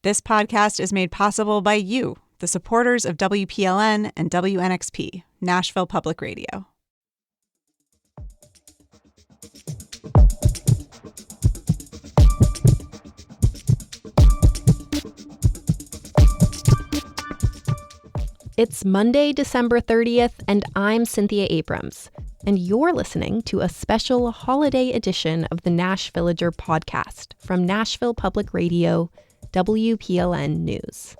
This podcast is made possible by you, the supporters of WPLN and WNXP, Nashville Public Radio. It's Monday, December 30th, and I'm Cynthia Abrams, and you're listening to a special holiday edition of the Nashvillager podcast from Nashville Public Radio, WPLN News.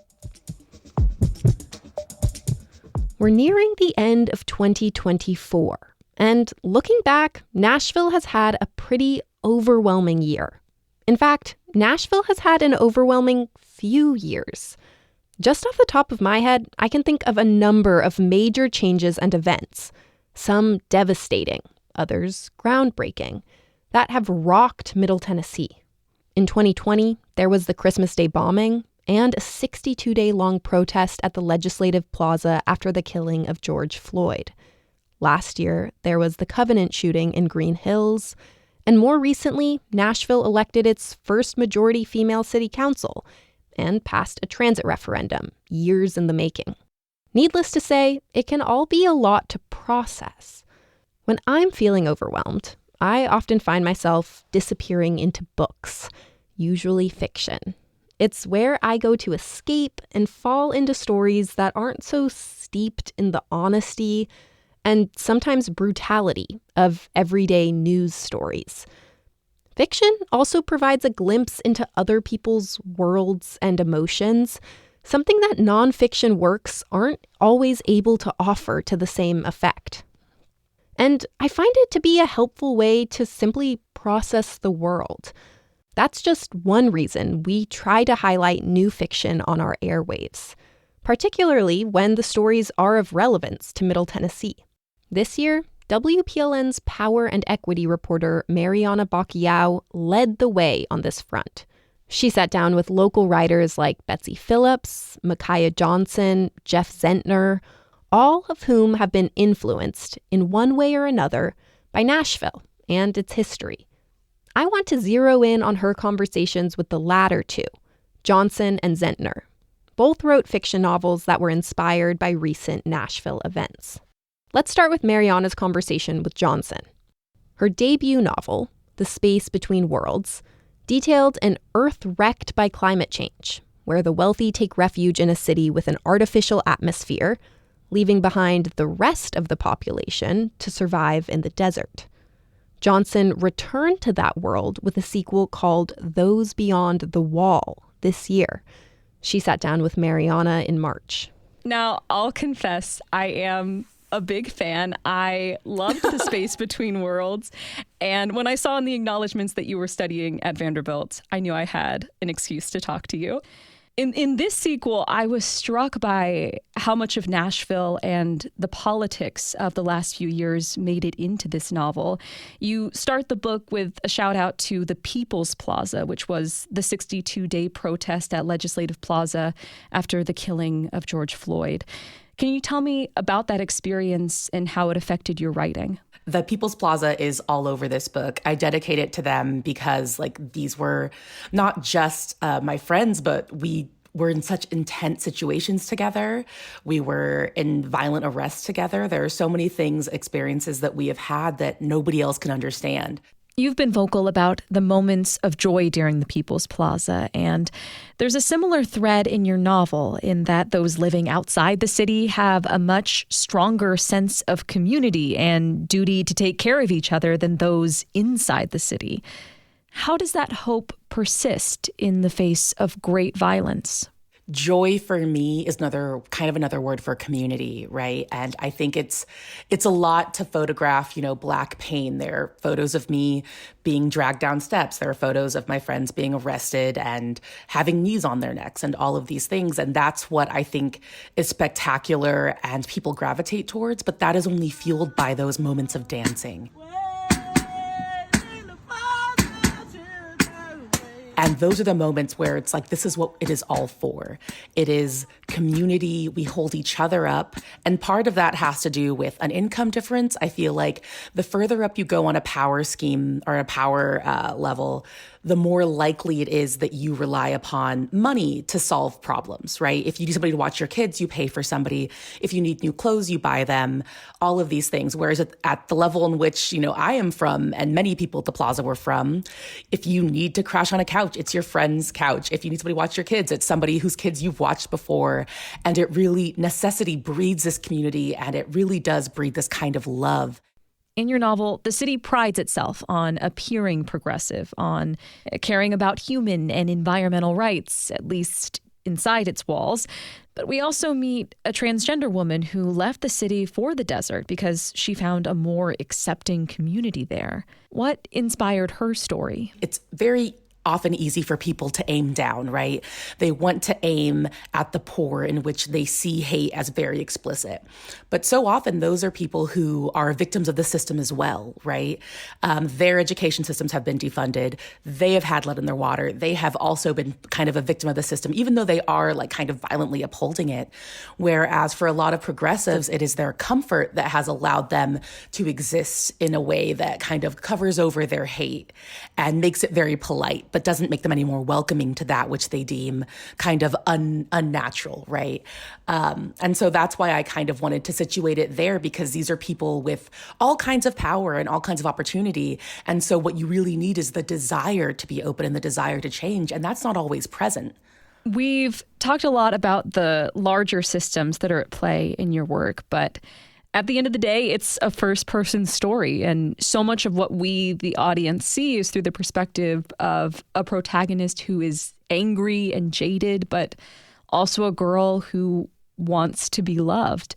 We're nearing the end of 2024, and looking back, Nashville has had a pretty overwhelming year. In fact, Nashville has had an overwhelming few years. Just off the top of my head, I can think of a number of major changes and events, some devastating, others groundbreaking, that have rocked Middle Tennessee. In 2020, there was the Christmas Day bombing and a 62-day-long protest at the Legislative Plaza after the killing of George Floyd. Last year, there was the Covenant shooting in Green Hills, and more recently, Nashville elected its first majority female city council and passed a transit referendum, years in the making. Needless to say, it can all be a lot to process. When I'm feeling overwhelmed, I often find myself disappearing into books, usually fiction. It's where I go to escape and fall into stories that aren't so steeped in the honesty and sometimes brutality of everyday news stories. Fiction also provides a glimpse into other people's worlds and emotions, something that nonfiction works aren't always able to offer to the same effect. And I find it to be a helpful way to simply process the world. That's just one reason we try to highlight new fiction on our airwaves, particularly when the stories are of relevance to Middle Tennessee. This year, WPLN's power and equity reporter Miriam led the way on this front. She sat down with local writers like Betsy Phillips, Micaiah Johnson, Jeff Zentner, all of whom have been influenced in one way or another by Nashville and its history. I want to zero in on her conversations with the latter two, Johnson and Zentner. Both wrote fiction novels that were inspired by recent Nashville events. Let's start with Mariana's conversation with Johnson. Her debut novel, The Space Between Worlds, detailed an Earth wrecked by climate change, where the wealthy take refuge in a city with an artificial atmosphere, leaving behind the rest of the population to survive in the desert. Johnson returned to that world with a sequel called Those Beyond the Wall this year. She sat down with Mariana in March. Now, I'll confess, I am a big fan. I loved The Space Between Worlds. And when I saw in the acknowledgments that you were studying at Vanderbilt, I knew I had an excuse to talk to you. In this sequel, I was struck by how much of Nashville and the politics of the last few years made it into this novel. You start the book with a shout out to the People's Plaza, which was the 62-day protest at Legislative Plaza after the killing of George Floyd. Can you tell me about that experience and how it affected your writing? The People's Plaza is all over this book. I dedicate it to them because these were not just my friends, but we were in such intense situations together. We were in violent arrests together. There are so many experiences that we have had that nobody else can understand. You've been vocal about the moments of joy during the People's Plaza, and there's a similar thread in your novel in that those living outside the city have a much stronger sense of community and duty to take care of each other than those inside the city. How does that hope persist in the face of great violence? Joy for me is another word for community, right? And I think it's a lot to photograph, Black pain. There are photos of me being dragged down steps. There are photos of my friends being arrested and having knees on their necks and all of these things. And that's what I think is spectacular and people gravitate towards. But that is only fueled by those moments of dancing. And those are the moments where it's like, this is what it is all for. It is community. We hold each other up. And part of that has to do with an income difference. I feel like the further up you go on a power scheme or a power level, the more likely it is that you rely upon money to solve problems, right? If you need somebody to watch your kids, you pay for somebody. If you need new clothes, you buy them, all of these things. Whereas at the level in which, I am from, and many people at the Plaza were from, if you need to crash on a couch, it's your friend's couch. If you need somebody to watch your kids, it's somebody whose kids you've watched before. And it really, necessity breeds this community, and it really does breed this kind of love. In your novel, the city prides itself on appearing progressive, on caring about human and environmental rights, at least inside its walls. But we also meet a transgender woman who left the city for the desert because she found a more accepting community there. What inspired her story? It's very often easy for people to aim down, right? They want to aim at the poor, in which they see hate as very explicit. But so often those are people who are victims of the system as well, right? Their education systems have been defunded. They have had lead in their water. They have also been kind of a victim of the system, even though they are kind of violently upholding it. Whereas for a lot of progressives, it is their comfort that has allowed them to exist in a way that kind of covers over their hate and makes it very polite, but doesn't make them any more welcoming to that which they deem kind of unnatural, right? And so that's why I kind of wanted to situate it there, because these are people with all kinds of power and all kinds of opportunity. And so what you really need is the desire to be open and the desire to change. And that's not always present. We've talked a lot about the larger systems that are at play in your work, but at the end of the day, it's a first-person story, and so much of what we, the audience, see is through the perspective of a protagonist who is angry and jaded, but also a girl who wants to be loved.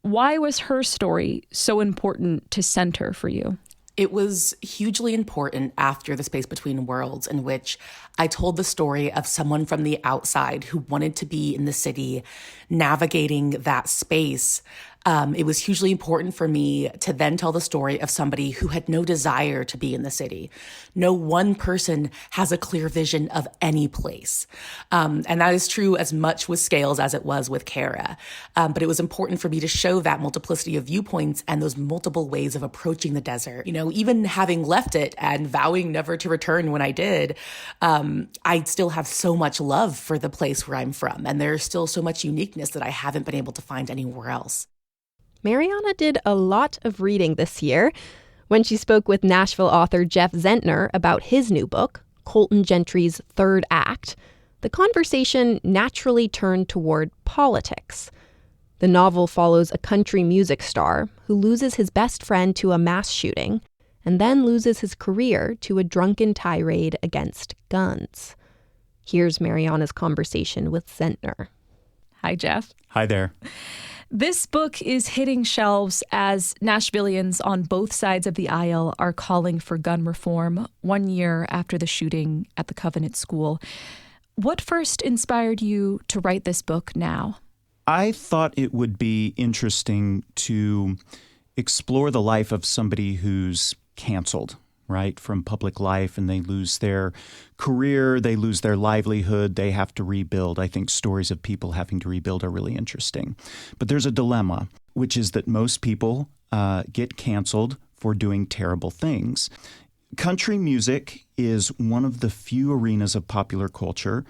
Why was her story so important to center for you? It was hugely important after The Space Between Worlds, in which I told the story of someone from the outside who wanted to be in the city, navigating that space. It was hugely important for me to then tell the story of somebody who had no desire to be in the city. No one person has a clear vision of any place. And that is true as much with Scales as it was with Kara. But it was important for me to show that multiplicity of viewpoints and those multiple ways of approaching the desert. Even having left it and vowing never to return when I did, I still have so much love for the place where I'm from. And there's still so much uniqueness that I haven't been able to find anywhere else. Mariana did a lot of reading this year. When she spoke with Nashville author Jeff Zentner about his new book, Colton Gentry's Third Act, the conversation naturally turned toward politics. The novel follows a country music star who loses his best friend to a mass shooting and then loses his career to a drunken tirade against guns. Here's Mariana's conversation with Zentner. Hi, Jeff. Hi there. This book is hitting shelves as Nashvillians on both sides of the aisle are calling for gun reform 1 year after the shooting at the Covenant School. What first inspired you to write this book now? I thought it would be interesting to explore the life of somebody who's canceled, right, from public life, and they lose their career, they lose their livelihood, they have to rebuild. I think stories of people having to rebuild are really interesting. But there's a dilemma, which is that most people get canceled for doing terrible things. Country music is one of the few arenas of popular culture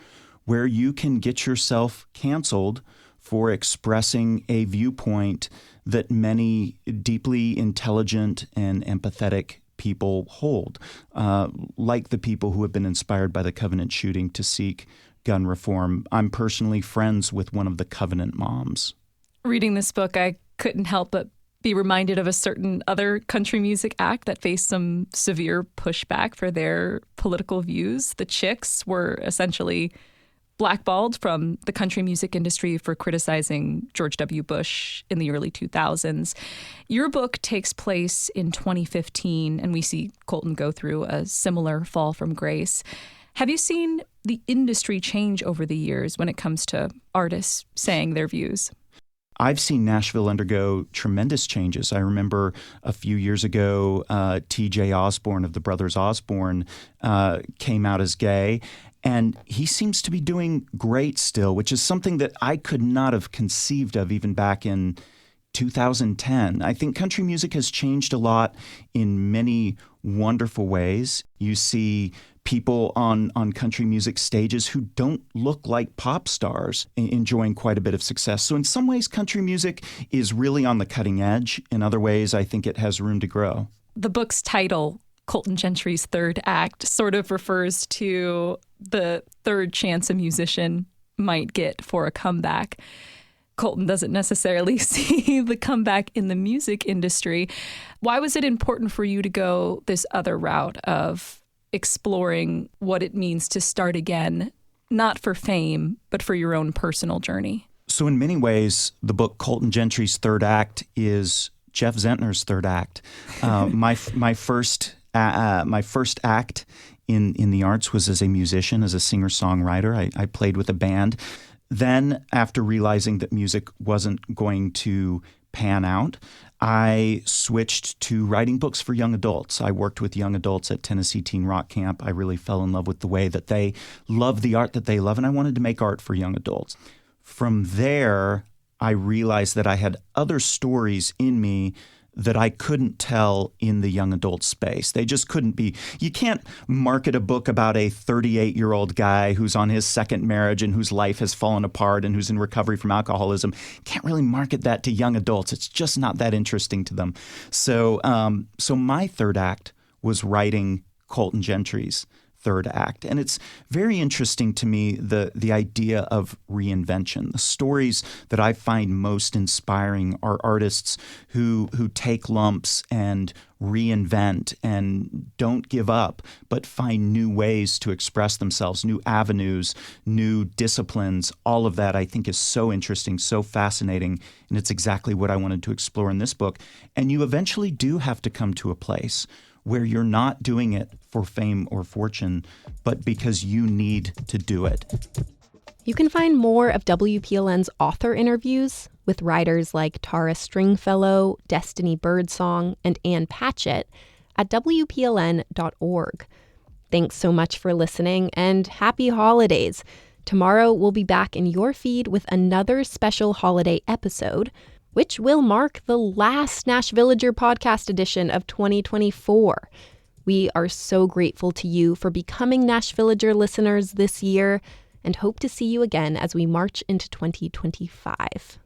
where you can get yourself canceled for expressing a viewpoint that many deeply intelligent and empathetic people hold, like the people who have been inspired by the Covenant shooting to seek gun reform. I'm personally friends with one of the Covenant moms. Reading this book, I couldn't help but be reminded of a certain other country music act that faced some severe pushback for their political views. The Chicks were essentially blackballed from the country music industry for criticizing George W. Bush in the early 2000s. Your book takes place in 2015, and we see Colton go through a similar fall from grace. Have you seen the industry change over the years when it comes to artists saying their views? I've seen Nashville undergo tremendous changes. I remember a few years ago, T.J. Osborne of the Brothers Osborne came out as gay. And he seems to be doing great still, which is something that I could not have conceived of even back in 2010. I think country music has changed a lot in many wonderful ways. You see people on country music stages who don't look like pop stars enjoying quite a bit of success. So in some ways, country music is really on the cutting edge. In other ways, I think it has room to grow. The book's title, Colton Gentry's Third Act, sort of refers to the third chance a musician might get for a comeback. Colton doesn't necessarily see the comeback in the music industry. Why was it important for you to go this other route of exploring what it means to start again, not for fame, but for your own personal journey? So in many ways, the book Colton Gentry's Third Act is Jeff Zentner's third act. My first act in the arts was as a musician, as a singer-songwriter. I played with a band. Then, after realizing that music wasn't going to pan out, I switched to writing books for young adults. I worked with young adults at Tennessee Teen Rock Camp. I really fell in love with the way that they love the art that they love, and I wanted to make art for young adults. From there, I realized that I had other stories in me that I couldn't tell in the young adult space. They just couldn't be. You can't market a book about a 38-year-old guy who's on his second marriage and whose life has fallen apart and who's in recovery from alcoholism. Can't really market that to young adults. It's just not that interesting to them. So my third act was writing Colton Gentry's third act. And it's very interesting to me, the idea of reinvention. The stories that I find most inspiring are artists who take lumps and reinvent and don't give up, but find new ways to express themselves, new avenues, new disciplines. All of that I think is so interesting, so fascinating, and it's exactly what I wanted to explore in this book. And you eventually do have to come to a place where you're not doing it for fame or fortune, but because you need to do it. You can find more of WPLN's author interviews with writers like Tara Stringfellow, Destiny Birdsong, and Ann Patchett at WPLN.org. Thanks so much for listening, and happy holidays. Tomorrow we'll be back in your feed with another special holiday episode, which will mark the last Nashvillager podcast edition of 2024. We are so grateful to you for becoming Nashvillager listeners this year and hope to see you again as we march into 2025.